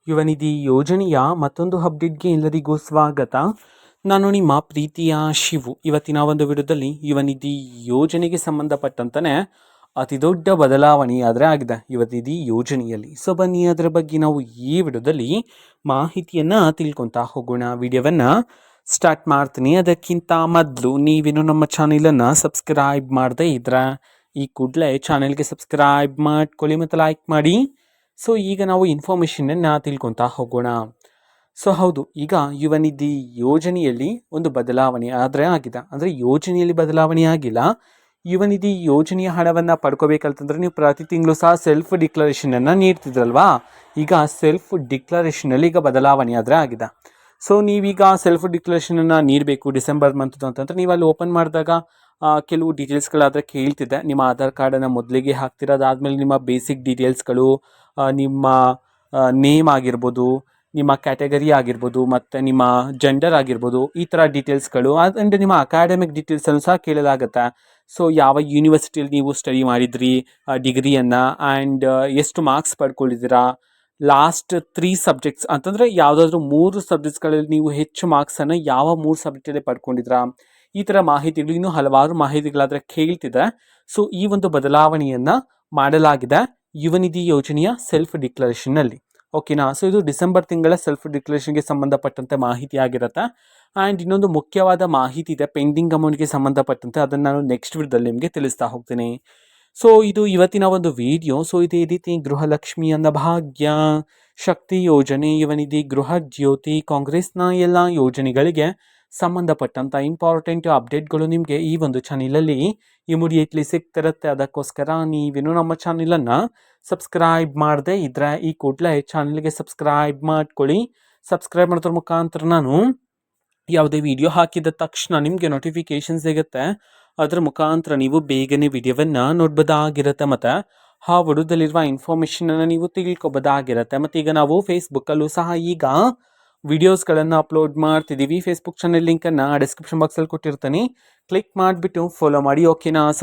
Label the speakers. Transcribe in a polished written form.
Speaker 1: ಯುವನಿಧಿ ಯೋಜನೆಯ ಮತ್ತೊಂದು ಅಪ್ಡೇಟ್ಗೆ ಎಲ್ಲರಿಗೂ ಸ್ವಾಗತ. ನಾನು ನಿಮ್ಮ ಪ್ರೀತಿಯ ಶಿವು. ಇವತ್ತಿನ ಒಂದು ವಿಡಿಯೋದಲ್ಲಿ ಯುವನಿಧಿ ಯೋಜನೆಗೆ ಸಂಬಂಧಪಟ್ಟಂತೆ ಅತಿ ದೊಡ್ಡ ಬದಲಾವಣೆ ಆದರೆ ಆಗಿದೆ ಯುವನಿಧಿ ಯೋಜನೆಯಲ್ಲಿ. ಸೊ ಬನ್ನಿ ಅದರ ಬಗ್ಗೆ ನಾವು ಈ ವಿಡಿಯೋದಲ್ಲಿ ಮಾಹಿತಿಯನ್ನು ತಿಳ್ಕೊತಾ ಹೋಗೋಣ. ವಿಡಿಯೋವನ್ನು ಸ್ಟಾರ್ಟ್ ಮಾಡ್ತೀನಿ. ಅದಕ್ಕಿಂತ ಮೊದಲು ನೀವೇನು ನಮ್ಮ ಚಾನೆಲನ್ನು ಸಬ್ಸ್ಕ್ರೈಬ್ ಮಾಡದೇ ಇದ್ರೆ ಈ ಕೂಡಲೇ ಚಾನೆಲ್ಗೆ ಸಬ್ಸ್ಕ್ರೈಬ್ ಮಾಡ್ಕೊಳ್ಳಿ ಮತ್ತು ಲೈಕ್ ಮಾಡಿ. ಸೊ ಈಗ ನಾವು ಇನ್ಫಾರ್ಮೇಷನನ್ನು ತಿಳ್ಕೊತಾ ಹೋಗೋಣ. ಸೊ ಹೌದು, ಈಗ ಯುವನಿಧಿ ಯೋಜನೆಯಲ್ಲಿ ಒಂದು ಬದಲಾವಣೆ ಆದರೆ ಆಗಿದೆ. ಅಂದರೆ ಯೋಜನೆಯಲ್ಲಿ ಬದಲಾವಣೆ ಆಗಿಲ್ಲ. ಯುವನಿಧಿ ಯೋಜನೆಯ ಹಣವನ್ನು ಪಡ್ಕೋಬೇಕಂತಂದ್ರೆ ನೀವು ಪ್ರತಿ ತಿಂಗಳು ಸಹ ಸೆಲ್ಫ್ ಡಿಕ್ಲರೇಷನನ್ನು ನೀಡ್ತಿದ್ರಲ್ವಾ. ಈಗ ಸೆಲ್ಫ್ ಡಿಕ್ಲರೇಷನಲ್ಲಿ ಈಗ ಬದಲಾವಣೆ ಆದರೆ ಆಗಿದೆ. ಸೊ ನೀವೀಗ ಸೆಲ್ಫ್ ಡಿಕ್ಲರೇಷನನ್ನು ನೀಡಬೇಕು ಡಿಸೆಂಬರ್ ಮಂತ್ ಅಂತಂದ್ರೆ ನೀವು ಅಲ್ಲಿ ಓಪನ್ ಮಾಡಿದಾಗ ಕೆಲವು ಡೀಟೇಲ್ಸ್ಗಳಾದರೆ ಕೇಳ್ತಿದೆ. ನಿಮ್ಮ ಆಧಾರ್ ಕಾರ್ಡನ್ನು ಮೊದಲಿಗೆ ಹಾಕ್ತಿರೋದಾದ್ಮೇಲೆ ನಿಮ್ಮ ಬೇಸಿಕ್ ಡೀಟೇಲ್ಸ್ಗಳು, ನಿಮ್ಮ ನೇಮ್ ಆಗಿರ್ಬೋದು, ನಿಮ್ಮ ಕ್ಯಾಟಗರಿ ಆಗಿರ್ಬೋದು, ಮತ್ತು ನಿಮ್ಮ ಜೆಂಡರ್ ಆಗಿರ್ಬೋದು, ಈ ಥರ ಡೀಟೇಲ್ಸ್ಗಳು. ಆ್ಯಂಡ್ ನಿಮ್ಮ ಅಕಾಡೆಮಿಕ್ ಡೀಟೇಲ್ಸನ್ನು ಸಹ ಕೇಳಲಾಗುತ್ತೆ. ಸೊ ಯಾವ ಯೂನಿವರ್ಸಿಟಿಯಲ್ಲಿ ನೀವು ಸ್ಟಡಿ ಮಾಡಿದ್ರಿ ಡಿಗ್ರಿಯನ್ನು, ಆ್ಯಂಡ್ ಎಷ್ಟು ಮಾರ್ಕ್ಸ್ ಪಡ್ಕೊಂಡಿದ್ದೀರಾ, ಲಾಸ್ಟ್ 3 ಸಬ್ಜೆಕ್ಟ್ಸ್ ಅಂತಂದರೆ ಯಾವುದಾದ್ರೂ 3 ಸಬ್ಜೆಕ್ಟ್ಸ್ಗಳಲ್ಲಿ ನೀವು ಹೆಚ್ಚು ಮಾರ್ಕ್ಸನ್ನು ಯಾವ 3 ಸಬ್ಜೆಕ್ಟಲ್ಲಿ ಪಡ್ಕೊಂಡಿದ್ದೀರಾ, ಈ ಥರ ಮಾಹಿತಿಗಳು ಇನ್ನೂ ಹಲವಾರು ಮಾಹಿತಿಗಳಾದರೆ ಕೇಳ್ತಿದೆ. ಸೊ ಈ ಒಂದು ಬದಲಾವಣೆಯನ್ನು ಮಾಡಲಾಗಿದೆ ಯುವನಿಧಿ ಯೋಜನೆಯ ಸೆಲ್ಫ್ ಡಿಕ್ಲರೇಷನ್ನಲ್ಲಿ. ಓಕೆನಾ. ಸೊ ಇದು ಡಿಸೆಂಬರ್ ತಿಂಗಳ ಸೆಲ್ಫ್ ಡಿಕ್ಲರೇಷನ್ಗೆ ಸಂಬಂಧಪಟ್ಟಂತೆ ಮಾಹಿತಿ ಆಗಿರುತ್ತೆ. ಆ್ಯಂಡ್ ಇನ್ನೊಂದು ಮುಖ್ಯವಾದ ಮಾಹಿತಿ ಇದೆ ಪೆಂಡಿಂಗ್ ಅಮೌಂಟ್ಗೆ ಸಂಬಂಧಪಟ್ಟಂತೆ. ಅದನ್ನು ನಾನು ನೆಕ್ಸ್ಟ್ ವಿಡಿಯೋದಲ್ಲಿ ನಿಮಗೆ ತಿಳಿಸ್ತಾ ಹೋಗ್ತೀನಿ. ಸೊ ಇದು ಇವತ್ತಿನ ಒಂದು ವಿಡಿಯೋ. ಸೊ ಇದೇ ರೀತಿ ಗೃಹಲಕ್ಷ್ಮಿ ಅನ್ನಭಾಗ್ಯ, ಶಕ್ತಿ ಯೋಜನೆ, ಯುವನಿಧಿ, ಗೃಹ ಜ್ಯೋತಿ, ಕಾಂಗ್ರೆಸ್ನ ಎಲ್ಲ ಯೋಜನೆಗಳಿಗೆ ಸಂಬಂಧಪಟ್ಟಂಥ ಇಂಪಾರ್ಟೆಂಟ್ ಅಪ್ಡೇಟ್ಗಳು ನಿಮಗೆ ಈ ಒಂದು ಚಾನಲಲ್ಲಿ ಇಮಿಡಿಯೇಟ್ಲಿ ಸಿಗ್ತಿರುತ್ತೆ. ಅದಕ್ಕೋಸ್ಕರ ನೀವೇನು ನಮ್ಮ ಚಾನಲನ್ನು ಸಬ್ಸ್ಕ್ರೈಬ್ ಮಾಡದೆ ಇದ್ದರೆ ಈ ಕೂಡಲೇ ಚಾನಲ್ಗೆ ಸಬ್ಸ್ಕ್ರೈಬ್ ಮಾಡ್ಕೊಳ್ಳಿ. ಸಬ್ಸ್ಕ್ರೈಬ್ ಮಾಡೋದ್ರ ಮುಖಾಂತರ ನಾನು ಯಾವುದೇ ವಿಡಿಯೋ ಹಾಕಿದ ತಕ್ಷಣ ನಿಮಗೆ ನೋಟಿಫಿಕೇಶನ್ ಸಿಗುತ್ತೆ. ಅದರ ಮುಖಾಂತರ ನೀವು ಬೇಗನೆ ವಿಡಿಯೋವನ್ನು ನೋಡ್ಬೋದಾಗಿರುತ್ತೆ ಮತ್ತು ಆ ವಿಡಿಯೋದಲ್ಲಿರುವ ಇನ್ಫಾರ್ಮೇಷನನ್ನು ನೀವು ತಿಳ್ಕೊಬೋದಾಗಿರುತ್ತೆ. ಮತ್ತು ಈಗ ನಾವು ಫೇಸ್ಬುಕ್ಕಲ್ಲೂ ಸಹ ಈಗ ವಿಡಿಯೋಸ್ಗಳನ್ನು ಅಪ್ಲೋಡ್ ಮಾಡ್ತಿದ್ದೀವಿ. ಫೇಸ್ಬುಕ್ ಚಾನಲ್ ಲಿಂಕನ್ನು ಡಿಸ್ಕ್ರಿಪ್ಷನ್ ಬಾಕ್ಸಲ್ಲಿ ಕೊಟ್ಟಿರ್ತೀನಿ. ಕ್ಲಿಕ್ ಮಾಡಿಬಿಟ್ಟು ಫಾಲೋ ಮಾಡಿ. ಓಕೆನಾ. ಸೊ